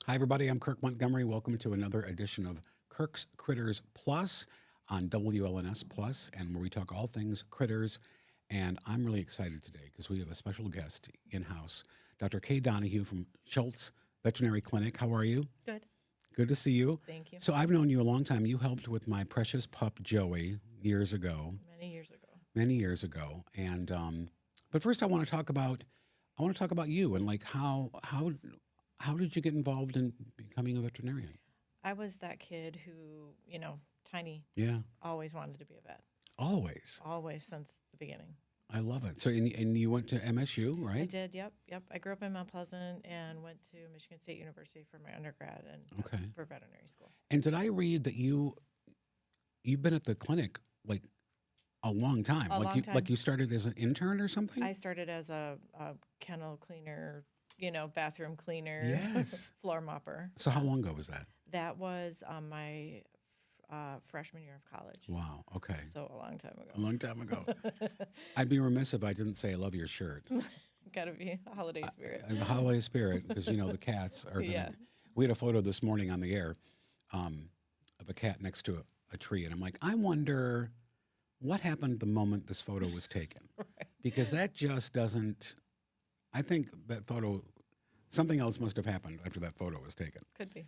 Hi, everybody. I'm Kirk Montgomery. Welcome to another edition of Kirk's Critters Plus on WLNS Plus, and where we talk all things critters. And I'm really excited today because we have a special guest in house, Dr. Kay Donahue from Schultz Veterinary Clinic. How are you? Good. Good to see you. Thank you. So I've known you a long time. You helped with my precious pup Joey years ago, Many years ago. many years ago. And but first, I want to talk about you and like how did you get involved in becoming a veterinarian? I was that kid who, tiny, Yeah, always wanted to be a vet. always. Always since the beginning. I love it. So and you went to MSU, I right? did. Yep. I grew up in Mount Pleasant and went to Michigan State University for my undergrad and Okay. for veterinary school. And did I read that you've been at the clinic like a long time? A like long you time. like you started as an intern or something? I started as a kennel cleaner, bathroom cleaner, Yes. floor mopper. So how long ago was that? That was my freshman year of college. Wow. Okay. So a long time A ago. long time ago. I'd be remiss if I didn't say I love your shirt. Got to be a holiday spirit. The holiday spirit, because the cats are gonna. Yeah. We had a photo this morning on the air of a cat next to a tree, and I'm like, I wonder what happened the moment this photo was taken, because that just doesn't. I think that photo, something else must have happened after that photo was taken. Could be.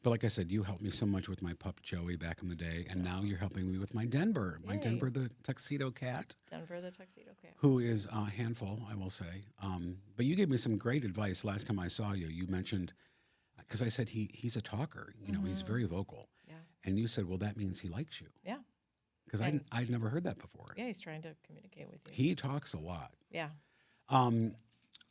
But like I said, you helped me so much with my pup Joey back in the day, and now you're helping me with my Denver, Yay. the tuxedo cat, Denver the tuxedo cat. who is a handful, I will say. But you gave me some great advice last time I saw you. You mentioned, because I said he's a talker, he's very vocal. Yeah. And you said, well, that means he likes you. Yeah. Because And- I'd never heard that before. Yeah, he's trying to communicate with you. He talks a lot. Yeah.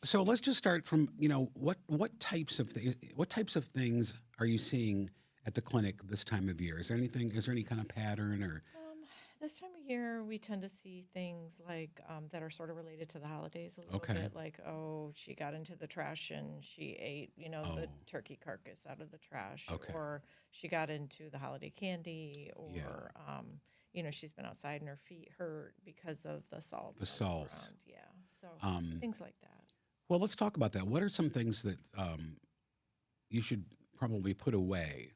So let's just start from, what types of things are you seeing at the clinic this time of year? Is there any kind of pattern or? This time of year, we tend to see things like that are sort of related to the holidays a little Okay. bit. Like, oh, she got into the trash and she ate, the Oh. turkey carcass out of the trash. Okay. Or she got into the holiday candy. Or, Yeah. she's been outside and her feet hurt because of the salt. The on salt. ground. Yeah. So Um, things like that. Well, let's talk about that. What are some things that you should probably put away,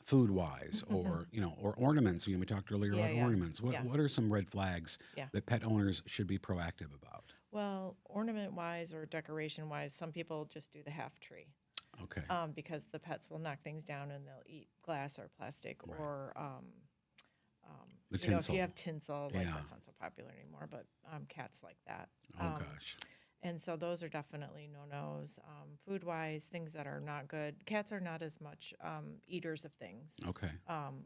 food-wise, or or ornaments? We talked earlier Yeah, about yeah. ornaments. Yeah. What are some red flags Yeah. that pet owners should be proactive about? Well, ornament-wise or decoration-wise, some people just do the half tree. Okay. Because the pets will knock things down and they'll eat glass or plastic Right. or, The if tinsel. you have tinsel, like Yeah. that's not so popular anymore, but cats like that. Oh gosh. And so those are definitely no-nos. Food-wise, things that are not good. Cats are not as much eaters of things. Okay.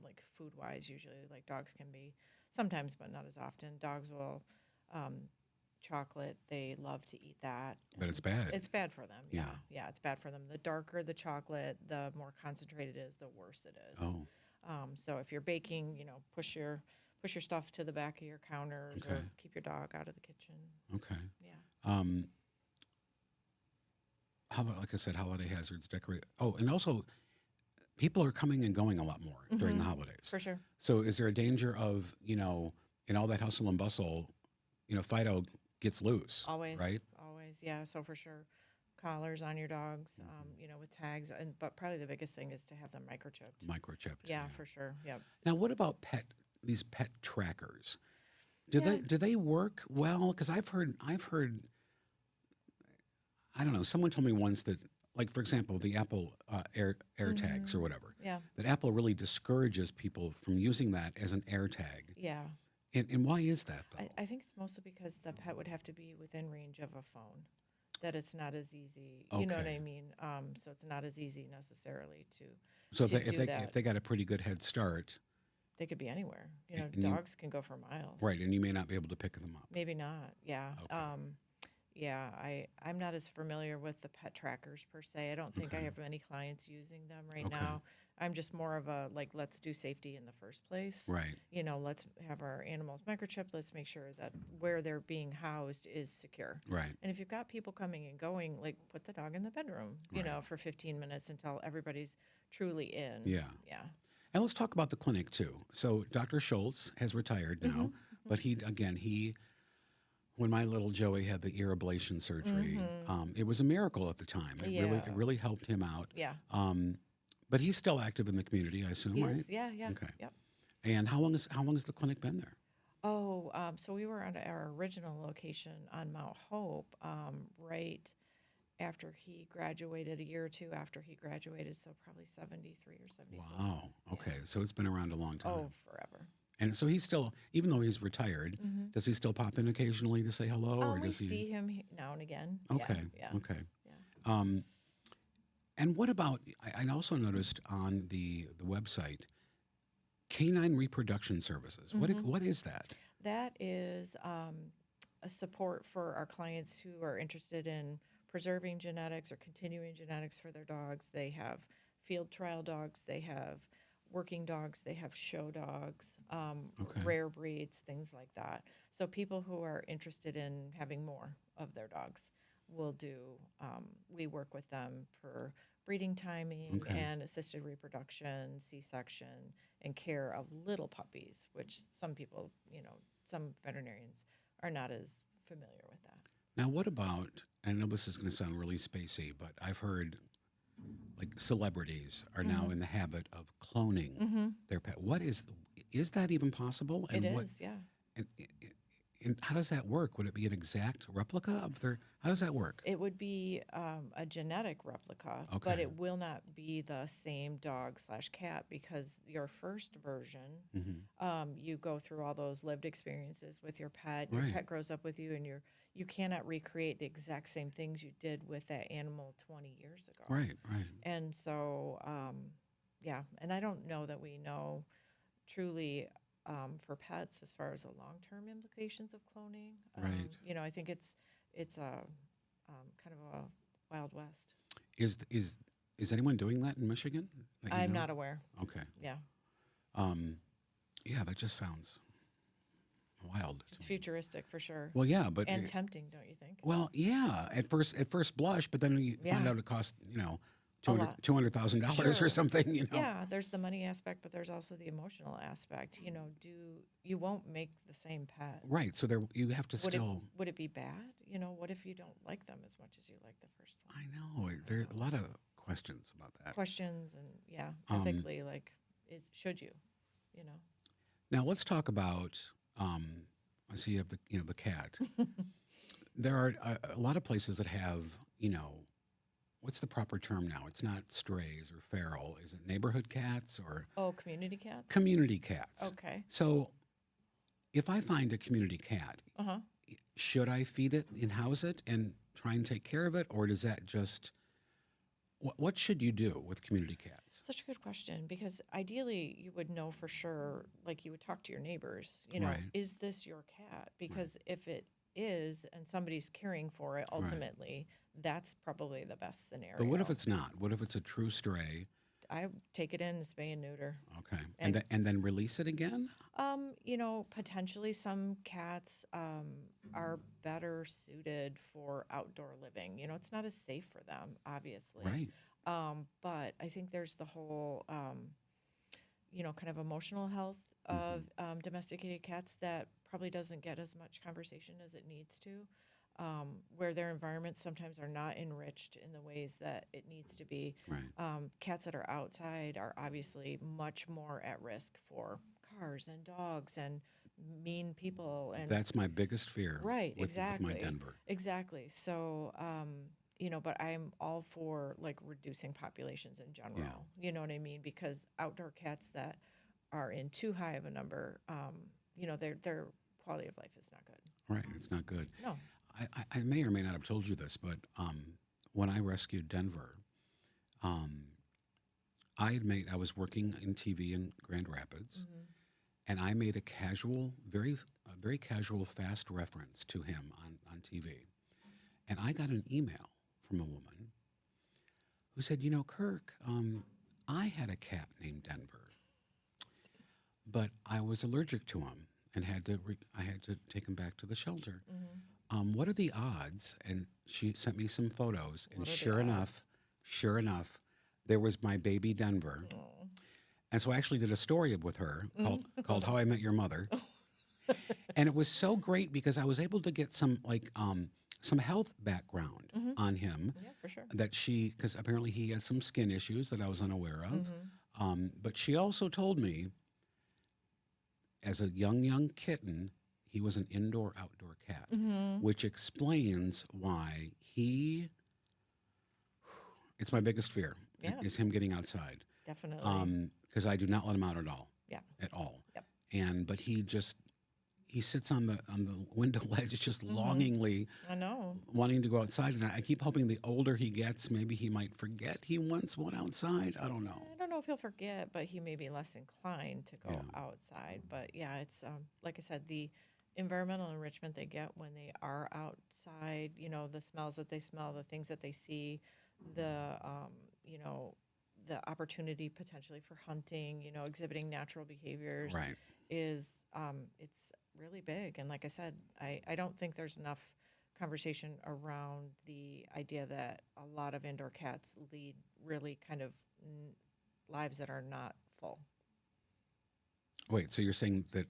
Like food-wise, usually, like dogs can be sometimes, but not as often. Dogs will chocolate. They love to eat that. But it's bad. It's bad for them. Yeah. Yeah, it's bad for them. The darker the chocolate, the more concentrated it is, the worse it is. Oh. So if you're baking, push your stuff to the back of your counters or Okay. keep your dog out of the kitchen. Okay. Yeah. Like I said, holiday hazards, decorate. Oh, and also, people are coming and going a lot more during the holidays. For sure. So, is there a danger of in all that hustle and bustle, Fido gets loose? Always. Right. Always. Yeah. So for sure, collars on your dogs, with tags, but probably the biggest thing is to have them microchipped. Microchipped. Yeah, for sure. Yep. Now, what about these pet trackers? Do Yeah. they work well? Because I've heard. I don't know. Someone told me once that, like, for example, the Apple Air tags or whatever. Yeah. That Apple really discourages people from using that as an air tag. Yeah. And why is that though? I think it's mostly because the pet would have to be within range of a phone. That it's not as easy. You know what Okay. I mean? So it's not as easy necessarily to. So to if do they that. got a pretty good head start, They could be anywhere. And you- Dogs can go for miles. right, and you may not be able to pick them up. Maybe not. Yeah. Okay. Yeah. I'm not as familiar with the pet trackers per se. I don't think I Okay. have any clients using them right Okay. now. I'm just more of a let's do safety in the first place. Right. Let's have our animals microchipped. Let's make sure that where they're being housed is secure. Right. And if you've got people coming and going, put the dog in the bedroom, Right. for 15 minutes until everybody's truly in. Yeah. Yeah. And let's talk about the clinic too. So Dr. Schultz has retired now, but he when my little Joey had the ear ablation surgery, Mm-hmm. it was a miracle at the time. Yeah. It really helped him out. Yeah. But he's still active in the community, I assume, He right? is. Yeah. Yeah. Okay. Yep. And how long has the clinic been there? Oh, so we were at our original location on Mount Hope, right after he graduated, a year or two after he graduated, so probably 73 or 74. Wow. Yeah. Okay. So it's been around a long time. Oh, forever. And so he's still, even though he's retired, Mm-hmm. does he still pop in occasionally to say hello, or We does he? see him now and again. Okay. Yeah. Okay. Yeah. And what about? I also noticed on the website, canine reproduction services. What is that? That is a support for our clients who are interested in preserving genetics or continuing genetics for their dogs. They have field trial dogs, they have working dogs, they have show dogs, Okay. rare breeds, things like that. So people who are interested in having more of their dogs will do, we work with them for breeding timing Okay. and assisted reproduction, C-section, and care of little puppies, which some people, some veterinarians are not as familiar with that. Now, what about? I know this is going to sound really spacey, but I've heard like celebrities are now in the habit of cloning their pet. What is that even possible? It what, is, yeah. And how does that work? Would it be an exact replica of their? How does that work? It would be a genetic replica, but Okay. it will not be the same dog/cat because your first version, you go through all those lived experiences with your pet. Your Right. pet grows up with you, and you cannot recreate the exact same things you did with that animal 20 years ago. Right. Right. And so, yeah, and I don't know that we know truly for pets as far as the long-term implications of cloning. Right. I think it's a kind of a wild west. Is anyone doing that in Michigan? that you I'm know? not aware. Okay. Yeah, Yeah, that just sounds wild. to it's me. futuristic for sure, Well, yeah, but and tempting, don't you think? well, yeah, at first blush, but then you find Yeah. out it costs A lot. $200,000 Sure. or something. Yeah, there's the money aspect, but there's also the emotional aspect. You won't make the same pet. Right. So you have to Would it still. would it be bad? What if you don't like them as much as you like the first one? I know there are a lot of questions about that. Questions and ethically, like, should you? Now let's talk about. I see you have the cat. There are a lot of places that have what's the proper term now? It's not strays or feral. Is it neighborhood cats or Oh, community cats. community cats? Okay. So if I find a community cat, Uh-huh. should I feed it and house it and try and take care of it, or does that just what should you do with community cats? Such a good question, because ideally you would know for sure, like you would talk to your neighbors, Right. is this your cat? Because if it is and somebody's caring for it, ultimately, that's probably the best scenario. But what if it's not? What if it's a true stray? I take it in, spay and neuter. Okay, and then release it again? Potentially some cats are better suited for outdoor living. It's not as safe for them, obviously. Right. But I think there's the whole, kind of emotional health of domesticated cats that probably doesn't get as much conversation as it needs to, where their environments sometimes are not enriched in the ways that it needs to be. Right. Cats that are outside are obviously much more at risk for cars and dogs and mean people. And That's my biggest fear. right, with exactly. my Denver. Exactly. So, but I'm all for like reducing populations in general. Yeah. You know what I mean? Because outdoor cats that are in too high of a number, their quality of life is not good. Right. It's not good. No. I may or may not have told you this, but when I rescued Denver, I was working in TV in Grand Rapids, and I made a very casual, fast reference to him on TV. And I got an email from a woman who said, Kirk, I had a cat named Denver, but I was allergic to him and I had to take him back to the shelter. What are the odds? And she sent me some photos, and What are the sure enough, there was my baby Denver. And so I actually did a story with her called "How I Met Your Mother," And it was so great because I was able to get some health background Hmm. on him Yeah, for sure. because apparently he had some skin issues that I was unaware of. Hmm. But she also told me, as a young kitten, he was an indoor-outdoor cat, Hmm. which explains why it's my biggest fear, Yeah, is him getting outside. definitely. Because I do not let him out at all, Yeah. at all. Yep. But he sits on the window ledge, just Hmm. longingly I know. wanting to go outside. And I keep hoping the older he gets, maybe he might forget he once went outside. I don't know. I don't know if he'll forget, but he may be less inclined to Yeah. go outside. But yeah, it's like I said, the environmental enrichment they get when they are outside, the smells that they smell, the things that they see, the you know, the opportunity potentially for hunting, exhibiting natural behaviors Right. is it's really big. And like I said, I don't think there's enough conversation around the idea that a lot of indoor cats lead really kind of lives that are not full. Wait, so you're saying that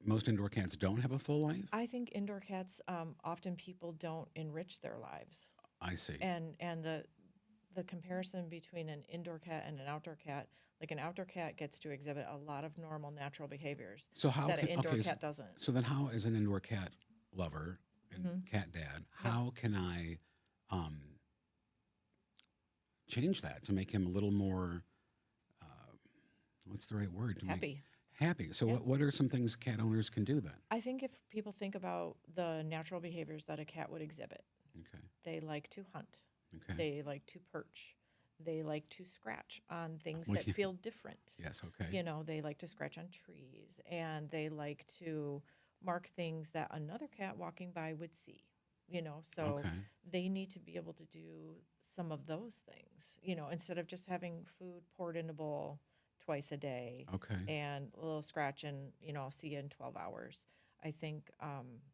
most indoor cats don't have a full life? I think indoor cats, often people don't enrich their lives, I see. and the comparison between an indoor cat and an outdoor cat, like an outdoor cat gets to exhibit a lot of normal natural behaviors So how that an can indoor okay? cat doesn't. So then, how, as an indoor cat lover and Hmm. cat dad, Yep. how can I um, change that to make him a little more? Uh, what's the right word to make Happy. happy? So Yeah. what are some things cat owners can do then? I think if people think about the natural behaviors that a cat would exhibit, Okay. they like to hunt, Okay. they like to perch, they like to scratch on things Well, that yeah. feel different. Yes. Okay. They like to scratch on trees and they like to mark things that another cat walking by would see. So Okay. they need to be able to do some of those things, instead of just having food poured in a bowl twice a day Okay. and a little scratch and, I'll see you in 12 hours. I think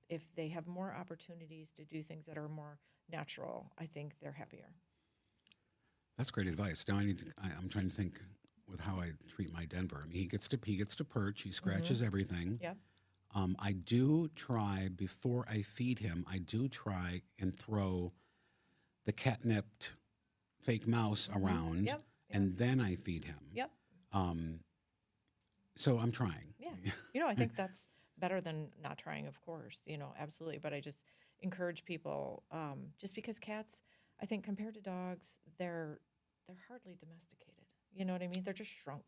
if they have more opportunities to do things that are more natural, I think they're happier. That's great advice. Now I'm trying to think with how I treat my Denver. I mean, he gets to perch. He Hmm. scratches everything. Yep. I do try before I feed him. I do try and throw the catnipped fake mouse Hmm. around, Yep. Yep. and then I feed him. Yep. Um, so I'm trying. Yeah. I think that's better than not trying, of course, absolutely. But I just encourage people, just because cats, I think compared to dogs, they're hardly domesticated. You know what I mean? They're just shrunk.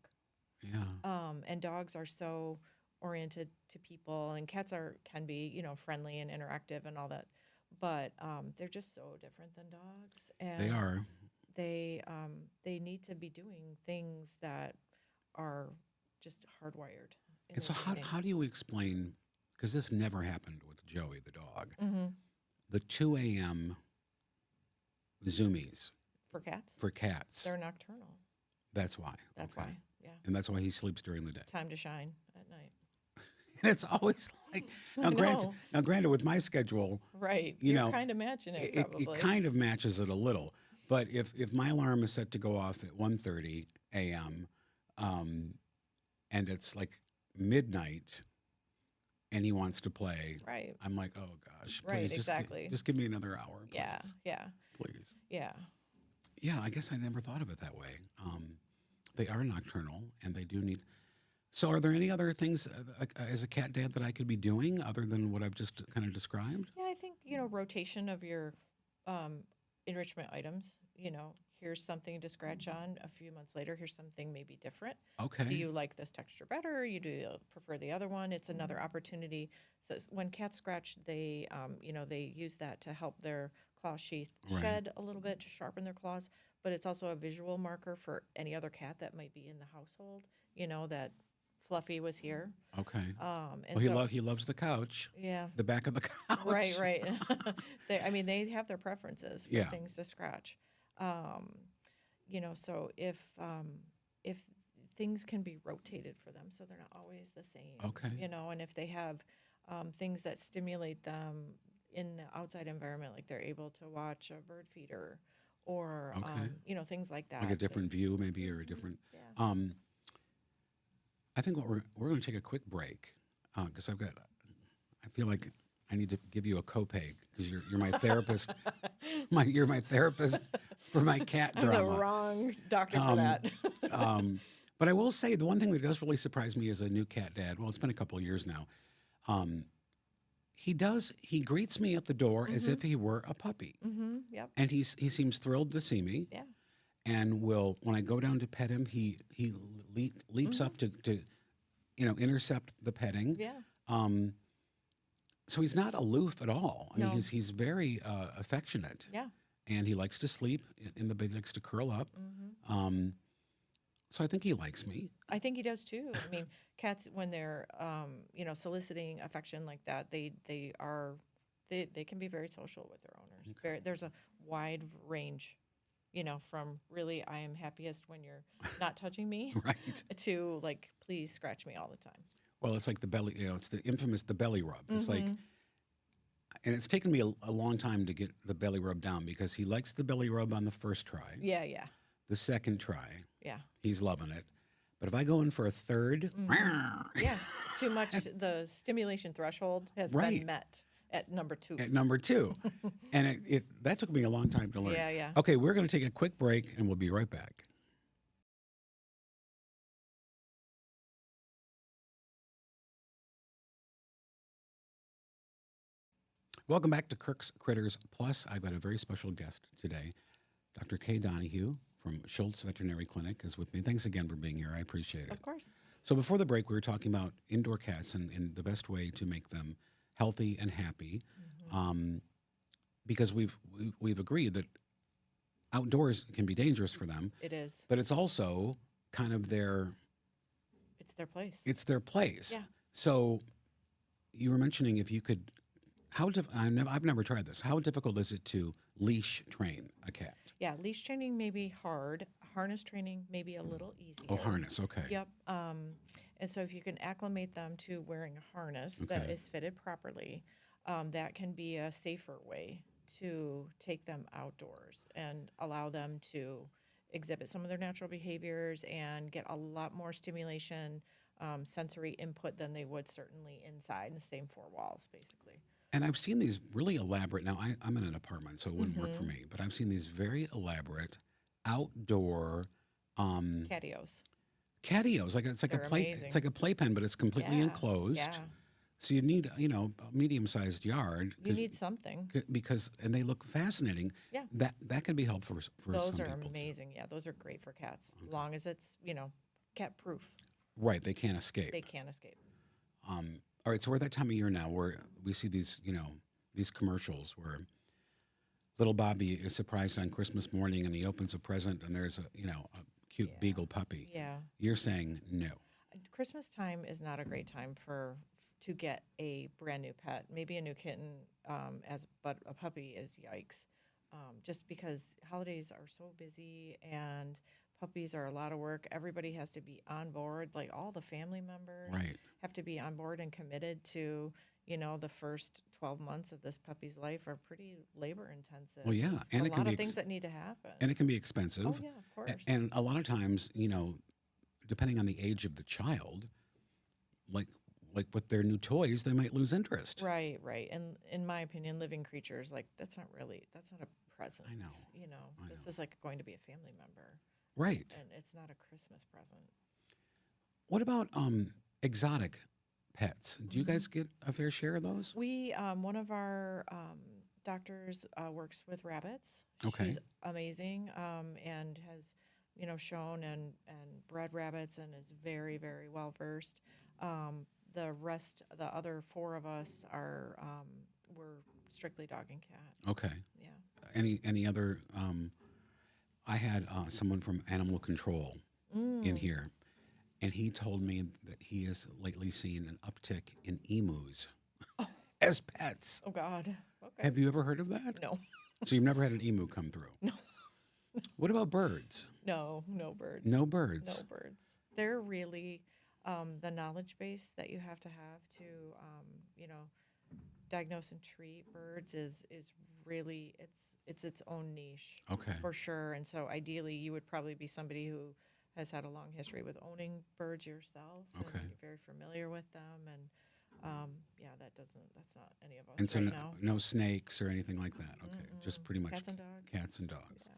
Yeah. And dogs are so oriented to people, and cats can be, friendly and interactive and all that. But they're just so different than dogs, They and are. they need to be doing things that are just hardwired in And their so how DNA. how do you explain? Because this never happened with Joey the dog. Hmm. The 2 a.m. zoomies For cats, for cats. they're nocturnal. That's why. That's Okay. why. Yeah. And that's why he sleeps during the day. Time to shine at night. And it's always like I know. now granted with my schedule, Right. you You're know, kind of matching it, it probably. kind of matches it a little. But if my alarm is set to go off at 1:30 a.m. And it's like midnight and he wants to play, Right. I'm like, oh gosh, Right, please exactly. just give me another hour, please. Yeah. Yeah. Please. Yeah. Yeah, I guess I never thought of it that way. They are nocturnal and they do need. So, are there any other things as a cat dad that I could be doing other than what I've just kind of described? Yeah, I think, rotation of your um, enrichment items. Here's something to scratch on. A few months later, here's something maybe different. Okay. Do you like this texture better? Do you prefer the other one? It's another opportunity. So when cats scratch, they use that to help their claw sheath Right. shed a little bit to sharpen their claws. But it's also a visual marker for any other cat that might be in the household. That Fluffy was here. Okay. And Well, he so he loves the couch, yeah, the back of the couch. right, right. They have their preferences for Yeah. things to scratch. So if things can be rotated for them, so they're not always the same. Okay. And if they have things that stimulate them in the outside environment, like they're able to watch a bird feeder, or Okay. things like that. Like a different view, maybe, or a different. Yeah. I think what we're going to take a quick break because I feel like I need to give you a copay because you're my therapist. You're my therapist for my cat I'm drama. the wrong doctor for Um, that. But I will say the one thing that does really surprise me as a new cat dad. Well, it's been a couple of years now. Um, he greets me at the door as if he were a puppy, Yep. and he seems thrilled to see me. Yeah. And will when I go down to pet him, he leaps up to intercept the petting. Yeah. So he's not aloof at all. I mean, No. he's very affectionate, Yeah. and he likes to sleep in the bed, likes to curl up. So I think he likes me. I think he does too. I mean, cats when they're soliciting affection like that, they can be very social with their owners. There's a wide range, from really I am happiest when you're not touching me Right. to like please scratch me all the time. Well, it's like the belly. It's the infamous the belly rub. It's like, and it's taken me a long time to get the belly rub down because he likes the belly rub on the first try. Yeah, yeah, The second try, yeah, he's loving it. But if I go in for a third, yeah. Too much. The stimulation threshold has Right. been met at number 2. at number 2, and that took me a long time to learn. Yeah, yeah. Okay, we're going to take a quick break, and we'll be right back. Welcome back to Kirk's Critters Plus. I've got a very special guest today. Dr. Kay Donahue from Schultz Veterinary Clinic is with me. Thanks again for being here. I appreciate it. Of course. So before the break, we were talking about indoor cats and the best way to make them healthy and happy, because we've agreed that outdoors can be dangerous for them, It is. but it's also kind of It's their place. their place. Yeah. So you were mentioning if you could, I've never tried this. How difficult is it to leash train a cat? Yeah, leash training may be hard. Harness training may be a little easier. Oh, harness. Okay. Yep. And so if you can acclimate them to wearing a harness that Okay. is fitted properly, that can be a safer way to take them outdoors and allow them to exhibit some of their natural behaviors and get a lot more stimulation, sensory input than they would certainly inside in the same 4 walls, basically. And I've seen these really elaborate. Now, I'm in an apartment, so it wouldn't work for me. But I've seen these very elaborate outdoor Catios. catios. Like it's like They're a play. amazing. It's like a playpen, but it's completely Yeah, enclosed. Yeah. So you need a medium-sized yard. You need something. because and they look fascinating. Yeah. That can be helpful for Those some are people, too. amazing. Yeah, those are great for cats. As long as it's, cat proof. Right, they can't escape. They can't escape. All right, so we're at that time of year now where we see these commercials where little Bobby is surprised on Christmas morning and he opens a present and there's a cute Yeah. beagle puppy. Yeah. You're saying no. Christmas time is not a great time to get a brand new pet. Maybe a new kitten, but a puppy is yikes. Just because holidays are so busy and puppies are a lot of work. Everybody has to be on board. Like all the family members Right. have to be on board and committed to, the first 12 months of this puppy's life are pretty labor intensive. Well, yeah, and a it can lot be of things that need to happen. and it can be expensive. Oh yeah, of course. And a lot of times, depending on the age of the child, like with their new toys, they might lose interest. Right, right. And in my opinion, living creatures, like that's not a present. I know. This is like going to be a family member. Right. And it's not a Christmas present. What about exotic pets? Do you guys get a fair share of those? We, one of our doctors works with rabbits. Okay. She's amazing and has, shown and bred rabbits and is very, very well versed. The other 4 of us we're strictly dog and cat. Okay. Yeah. Any other? I had someone from animal control in here, and he told me that he has lately seen an uptick in emus as pets. Oh God. Okay. Have you ever heard of that? No. So you've never had an emu come through? No. What about birds? No birds. No birds. No birds. They're really the knowledge base that you have to diagnose and treat birds is really it's its own niche. Okay. For sure. And so ideally you would probably be somebody who has had a long history with owning birds yourself. Okay. And you're very familiar with them. And That's not any of us And so right no, now. no snakes or anything like that. Okay, just Mm-mm. pretty much Cats and dogs. cats and dogs. Yeah.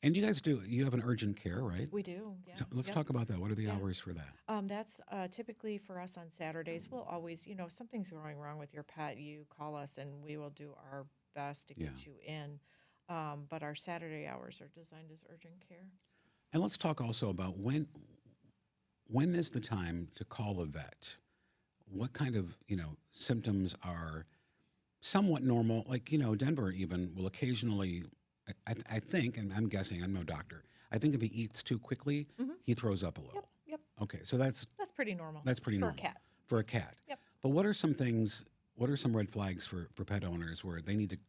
And you have an urgent care, right? We do. Yeah. So let's Yep. talk about that. What are the Yeah. hours for that? That's typically for us on Saturdays. We'll always, if something's going wrong with your pet, you call us and we will do our best to Yeah. get you in. But our Saturday hours are designed as urgent care. And let's talk also about when is the time to call a vet? What kind of, symptoms are somewhat normal? Like, Denver even will occasionally, I think, and I'm guessing, I'm no doctor, I think if he eats too quickly, Mm-hmm. he throws up a little. Yep. Okay, so that's Pretty normal. pretty for normal a cat. for a cat. Yep. But what are some things? What are some red flags for pet owners where they need to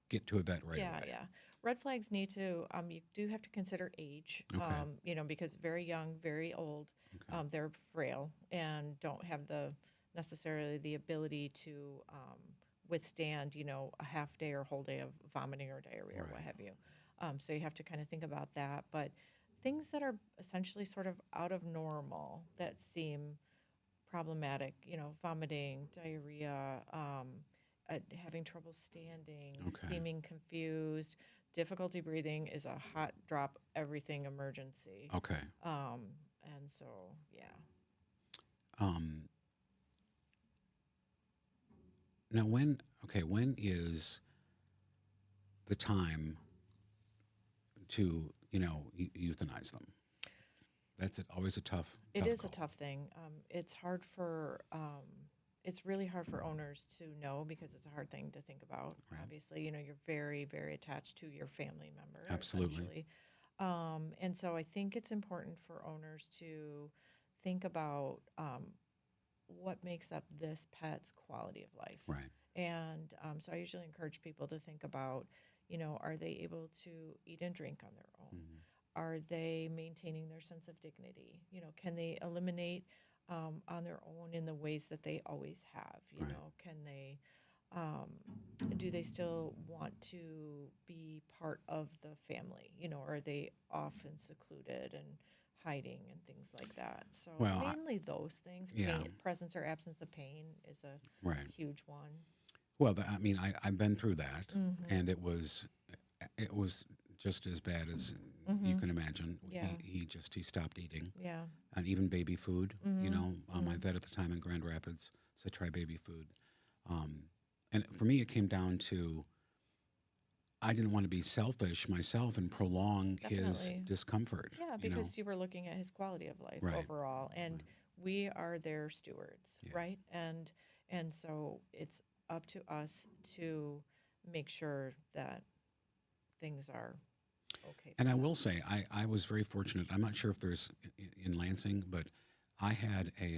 get to a vet right away? Yeah. Red flags need to, you do have to consider age, Okay. because very young, very old, Okay. they're frail and don't have necessarily the ability to withstand, a half day or whole day of vomiting or diarrhea or what Right. have you. So you have to kind of think about that. But things that are essentially sort of out of normal that seem problematic, vomiting, diarrhea, having trouble standing, Okay. seeming confused, difficulty breathing is a hot drop everything emergency. Okay. And so, yeah. Um, Now, when is the time to euthanize them? That's always a tough. It is call. a tough thing. It's really hard for owners to know because it's a hard thing to think about. Right. Obviously, you're very, very attached to your family member. Absolutely. Essentially. And so I think it's important for owners to think about what makes up this pet's quality of life. Right. And so I usually encourage people to think about, are they able to eat and drink on their own? Mhm. Are they maintaining their sense of dignity? Can they eliminate on their own in the ways that they always have? Right. Can they, do they still want to be part of the family? Are they often secluded and hiding and things like that? So Well, mainly those things. yeah. Presence or absence of pain is a Right. huge one. Well, I've been through that, Mm-hmm. and it was just as bad as you can imagine. Yeah. He stopped eating, Yeah. and even baby food. Mhm. My vet at the time in Grand Rapids said try baby food, and for me it came down to I didn't want to be selfish myself and prolong his Definitely. discomfort. Yeah, because you were looking at his quality of life Right. overall, and we are their stewards, Yeah. right? And so it's up to us to make sure that things are okay. And I will say, I was very fortunate. I'm not sure if there's in Lansing, but I had a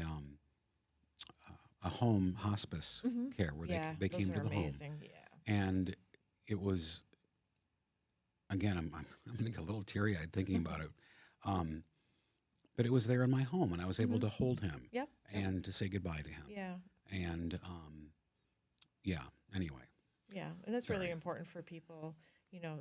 home hospice care where Yeah, they those came are to the amazing. Yeah. home, and it was again. I'm going to get a little teary eyed thinking about it. But it was there in my home, and I was able to hold him Yep. and to say goodbye to him. Yeah. And yeah. Anyway, Yeah, and that's really Sorry. important for people.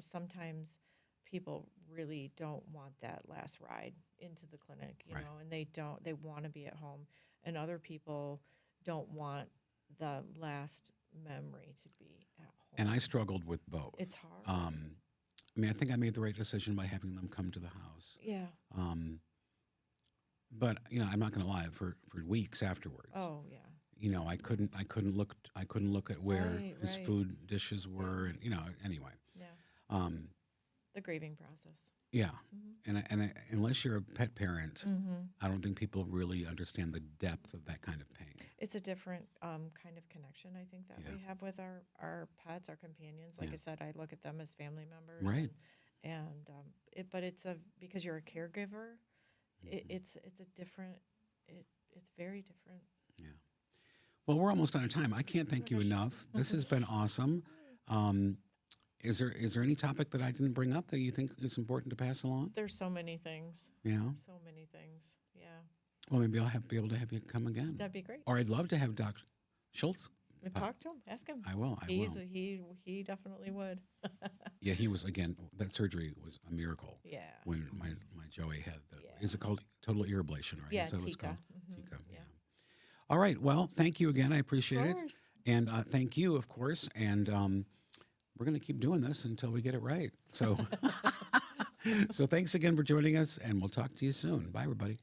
Sometimes people really don't want that last ride into the clinic, Right. and they want to be at home. And other people don't want the last memory to be at home. and I struggled with both. It's hard. I think I made the right decision by having them come to the house. Yeah. But I'm not going to lie. For weeks afterwards, Oh, yeah. I couldn't look at where Right, his right. food dishes were, and anyway. Yeah. Um, The grieving process. yeah, Mm-hmm. and unless you're a pet parent, Mm-hmm. I don't think people really understand the depth of that kind of pain. It's a different kind of connection, I think, that Yeah. we have with our pets, our companions. Like Yeah. I said, I look at them as family members. Right. But because you're a caregiver, it's a different, it's very different. Yeah. Well, we're almost out of time. I can't thank you gosh. enough. This has been awesome. Is there any topic that I didn't bring up that you think is important to pass along? There's so many things, Yeah. so many things. Yeah, Well, maybe I'll be able to have you come again. that'd be great. Or I'd love to have Dr. Schultz. Talk to him, ask him. I will. He definitely would. Yeah, he was, again, that surgery was a miracle. Yeah. When my Joey had Yeah. is it called total ear ablation, right? Yeah, Is that what it's Tika. called? Mhm. Tika, Yeah. yeah. All right. Well, thank you again. I appreciate it. course. And thank you, of course. And we're going to keep doing this until we get it right. So, so thanks again for joining us, and we'll talk to you soon. Bye, everybody.